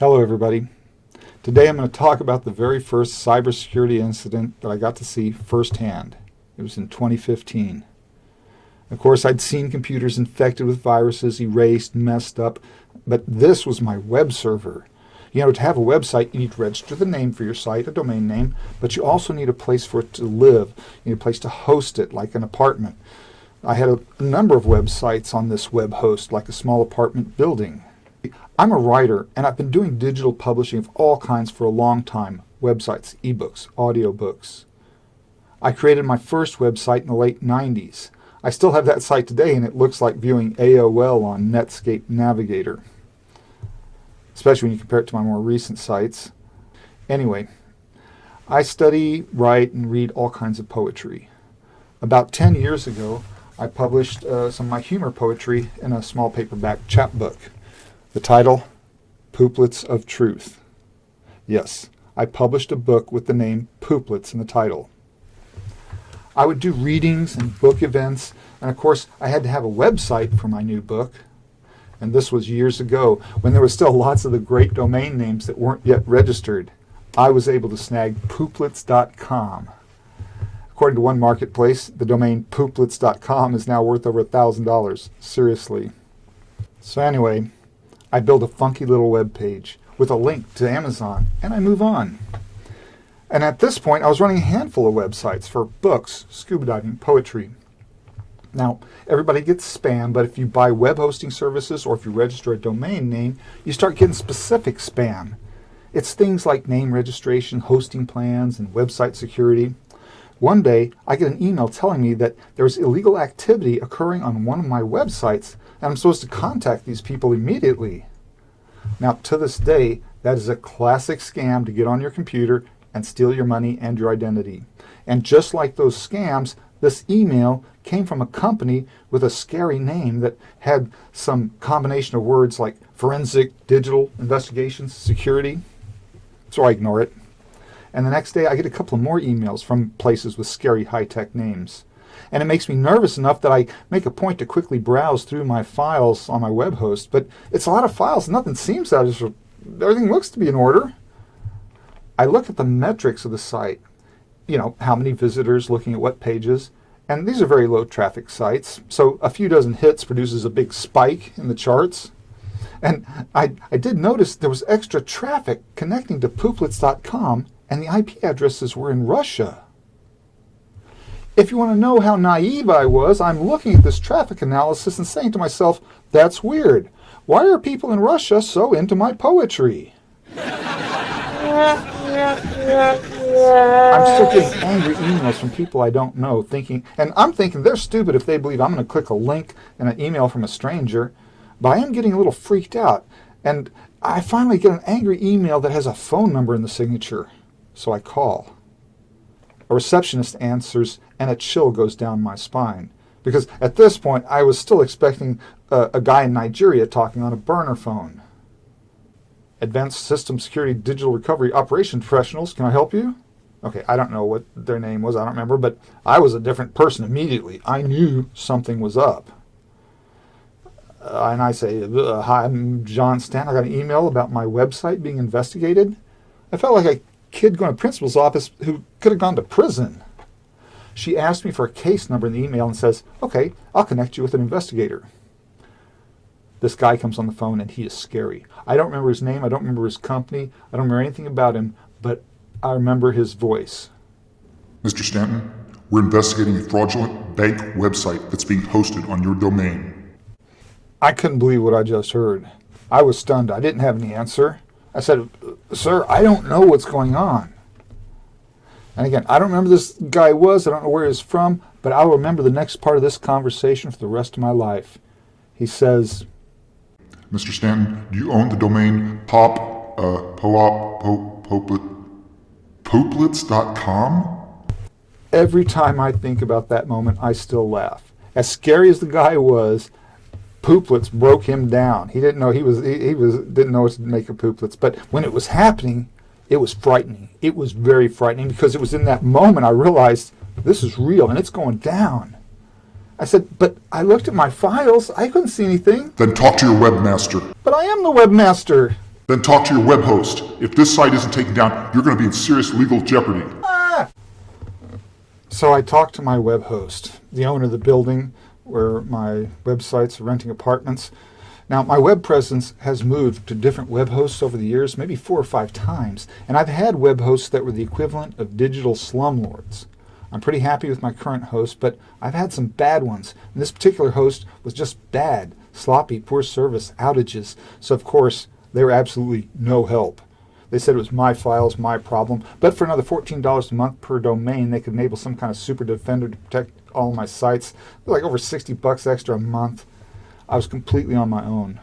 Hello everybody. Today I'm going to talk about the very first cybersecurity incident that I got to see firsthand. It was in 2015. Of course, I'd seen computers infected with viruses, erased, messed up, but this was my web server. You know, to have a website, you need to register the name for your site, a domain name, but you also need a place for it to live. You need a place to host it, like an apartment. I had a number of websites on this web host, like a small apartment building. I'm a writer, and I've been doing digital publishing of all kinds for a long time. Websites, ebooks, audiobooks. I created my first website in the late 90s. I still have that site today, and it looks like viewing AOL on Netscape Navigator, especially when you compare it to my more recent sites. Anyway, I study, write, and read all kinds of poetry. About 10 years ago, I published some of my humor poetry in a small paperback chapbook. The title, Pooplets of Truth. Yes, I published a book with the name Pooplets in the title. I would do readings and book events, and of course I had to have a website for my new book. And this was years ago, when there were still lots of the great domain names that weren't yet registered. I was able to snag pooplets.com. According to one marketplace, the domain pooplets.com is now worth over $1,000. Seriously. So anyway, I build a funky little web page with a link to Amazon, and I move on. And at this point, I was running a handful of websites for books, scuba diving, poetry. Now, everybody gets spam, but if you buy web hosting services or if you register a domain name, you start getting specific spam. It's things like name registration, hosting plans, and website security. One day, I get an email telling me that there's illegal activity occurring on one of my websites, and I'm supposed to contact these people immediately. Now, to this day, that is a classic scam to get on your computer and steal your money and your identity. And just like those scams, this email came from a company with a scary name that had some combination of words like forensic, digital, investigations, security. So I ignore it. And the next day, I get a couple of more emails from places with scary high-tech names. And it makes me nervous enough that I make a point to quickly browse through my files on my web host. But it's a lot of files. Nothing seems that everything looks to be in order. I look at the metrics of the site. You know, how many visitors looking at what pages. And these are very low traffic sites. So a few dozen hits produces a big spike in the charts. And I did notice there was extra traffic connecting to pooplets.com, and the IP addresses were in Russia. If you want to know how naive I was, I'm looking at this traffic analysis and saying to myself, that's weird. Why are people in Russia so into my poetry? I'm still getting angry emails from people I don't know, and I'm thinking they're stupid if they believe I'm going to click a link in an email from a stranger, but I am getting a little freaked out, and I finally get an angry email that has a phone number in the signature, so I call. A receptionist answers, and a chill goes down my spine, because at this point I was still expecting a guy in Nigeria talking on a burner phone. Advanced System Security Digital Recovery Operation Professionals, can I help you? Okay, I don't know what their name was, I don't remember, but I was a different person immediately. I knew something was up. And I say, hi, I'm John Stan. I got an email about my website being investigated. I felt like a kid going to principal's office who could have gone to prison. She asked me for a case number in the email and says, okay, I'll connect you with an investigator. This guy comes on the phone and he is scary. I don't remember his name, I don't remember his company, I don't remember anything about him, but I remember his voice. Mr. Stanton, we're investigating a fraudulent bank website that's being hosted on your domain. I couldn't believe what I just heard. I was stunned. I didn't have any answer. I said, sir, I don't know what's going on. And again, I don't remember who this guy was, I don't know where he's from, but I'll remember the next part of this conversation for the rest of my life. He says, Mr. Stanton, do you own the domain pooplets.com? Every time I think about that moment, I still laugh. As scary as the guy was, Pooplets broke him down. He didn't know didn't know what to make of Pooplets. But when it was happening, it was frightening. It was very frightening because it was in that moment I realized this is real and it's going down. I said, but I looked at my files. I couldn't see anything. Then talk to your webmaster. But I am the webmaster. Then talk to your web host. If this site isn't taken down, you're going to be in serious legal jeopardy. So I talked to my web host, the owner of the building where my websites are renting apartments. Now, my web presence has moved to different web hosts over the years, maybe 4 or 5 times, and I've had web hosts that were the equivalent of digital slumlords. I'm pretty happy with my current host, but I've had some bad ones, and this particular host was just bad, sloppy, poor service, outages, so of course they were absolutely no help. They said it was my files, my problem, but for another $14 a month per domain, they could enable some kind of super defender to protect all of my sites. Like over $60 extra a month. I was completely on my own.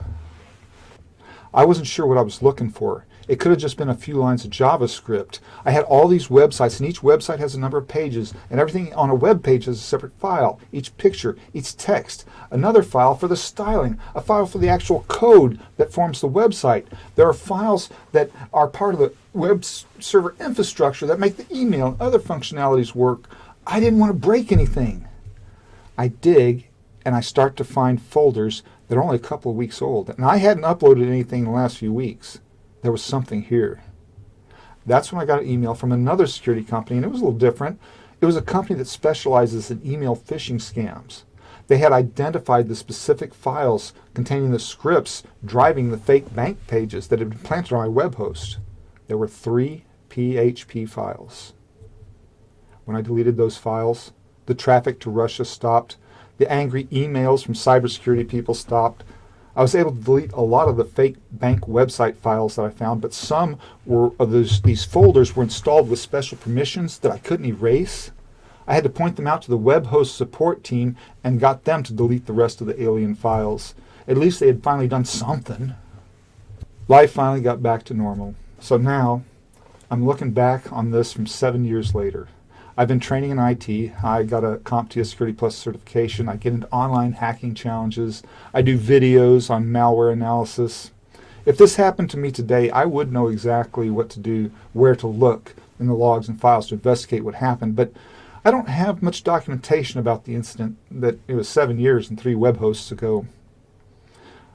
I wasn't sure what I was looking for. It could have just been a few lines of JavaScript. I had all these websites, and each website has a number of pages, and everything on a web page is a separate file. Each picture, each text, another file for the styling, a file for the actual code that forms the website. There are files that are part of the web server infrastructure that make the email and other functionalities work. I didn't want to break anything. I dig, and I start to find folders that are only a couple of weeks old. And I hadn't uploaded anything in the last few weeks. There was something here. That's when I got an email from another security company, and it was a little different. It was a company that specializes in email phishing scams. They had identified the specific files containing the scripts driving the fake bank pages that had been planted on my web host. There were 3 PHP files. When I deleted those files, the traffic to Russia stopped. The angry emails from cybersecurity people stopped. I was able to delete a lot of the fake bank website files that I found, but some of these folders were installed with special permissions that I couldn't erase. I had to point them out to the web host support team and got them to delete the rest of the alien files. At least they had finally done something. Life finally got back to normal. So now I'm looking back on this from 7 years later. I've been training in IT. I got a CompTIA Security Plus certification. I get into online hacking challenges. I do videos on malware analysis. If this happened to me today, I would know exactly what to do, where to look in the logs and files to investigate what happened. But I don't have much documentation about the incident that it was 7 years and 3 web hosts ago.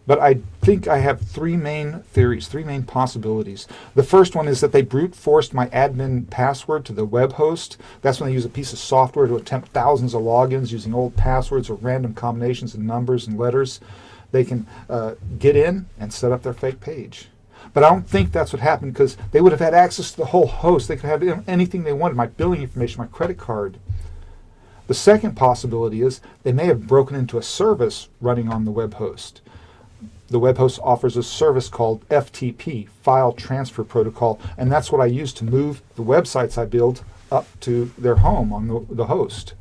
But I think I have 3 main theories, 3 main possibilities. The first one is that they brute forced my admin password to the web host. That's when they use a piece of software to attempt thousands of logins using old passwords or random combinations of numbers and letters. They can get in and set up their fake page. But I don't think that's what happened, because they would have had access to the whole host. They could have anything they wanted, my billing information, my credit card. The second possibility is they may have broken into a service running on the web host. The web host offers a service called FTP, File Transfer Protocol, and that's what I use to move the websites I build up to their home on the host.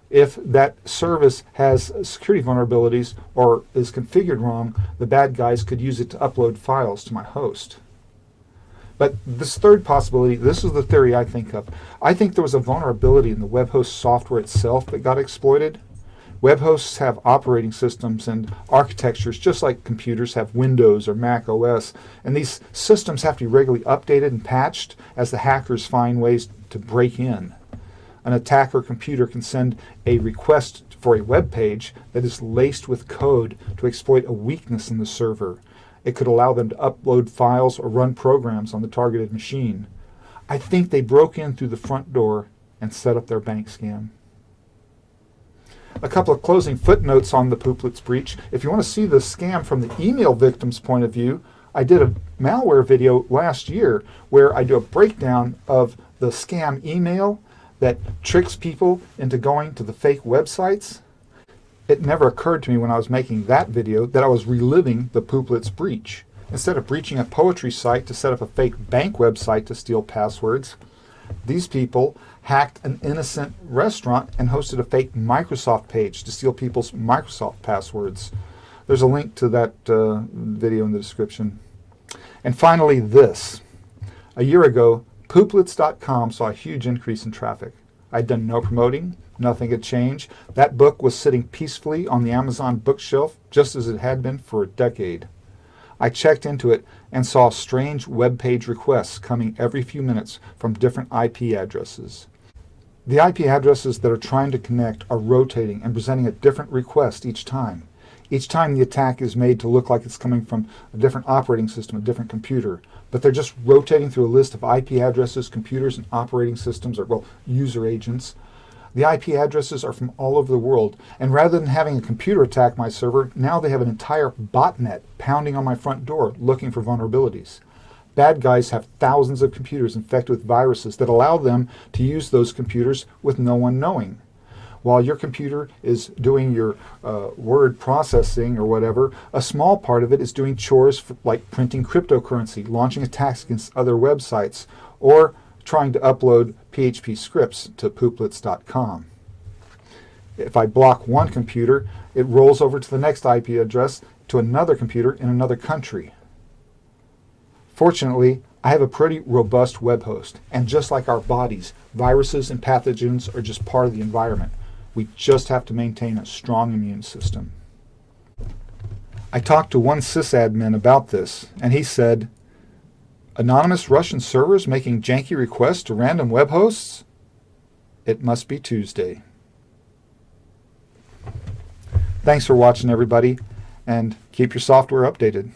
If that service has security vulnerabilities or is configured wrong, the bad guys could use it to upload files to my host. But this third possibility, this is the theory I think of. I think there was a vulnerability in the web host software itself that got exploited. Web hosts have operating systems and architectures just like computers have Windows or Mac OS, and these systems have to be regularly updated and patched as the hackers find ways to break in. An attacker computer can send a request for a web page that is laced with code to exploit a weakness in the server. It could allow them to upload files or run programs on the targeted machine. I think they broke in through the front door and set up their bank scam. A couple of closing footnotes on the Pooplets Breach. If you want to see the scam from the email victim's point of view, I did a malware video last year where I do a breakdown of the scam email that tricks people into going to the fake websites. It never occurred to me when I was making that video that I was reliving the Pooplets Breach. Instead of breaching a poetry site to set up a fake bank website to steal passwords, these people hacked an innocent restaurant and hosted a fake Microsoft page to steal people's Microsoft passwords. There's a link to that video in the description. And finally, this. A year ago, Pooplets.com saw a huge increase in traffic. I'd done no promoting, nothing had changed. That book was sitting peacefully on the Amazon bookshelf just as it had been for a decade. I checked into it and saw strange web page requests coming every few minutes from different IP addresses. The IP addresses that are trying to connect are rotating and presenting a different request each time. Each time the attack is made to look like it's coming from a different operating system, a different computer. But they're just rotating through a list of IP addresses, computers, and operating systems, or, well, user agents. The IP addresses are from all over the world. And rather than having a computer attack my server, now they have an entire botnet pounding on my front door looking for vulnerabilities. Bad guys have thousands of computers infected with viruses that allow them to use those computers with no one knowing. While your computer is doing your word processing or whatever, a small part of it is doing chores like printing cryptocurrency, launching attacks against other websites, or trying to upload PHP scripts to pooplets.com. If I block one computer, it rolls over to the next IP address to another computer in another country. Fortunately, I have a pretty robust web host, and just like our bodies, viruses and pathogens are just part of the environment. We just have to maintain a strong immune system. I talked to one sysadmin about this, and he said, "Anonymous Russian servers making janky requests to random web hosts? It must be Tuesday." Thanks for watching, everybody, and keep your software updated.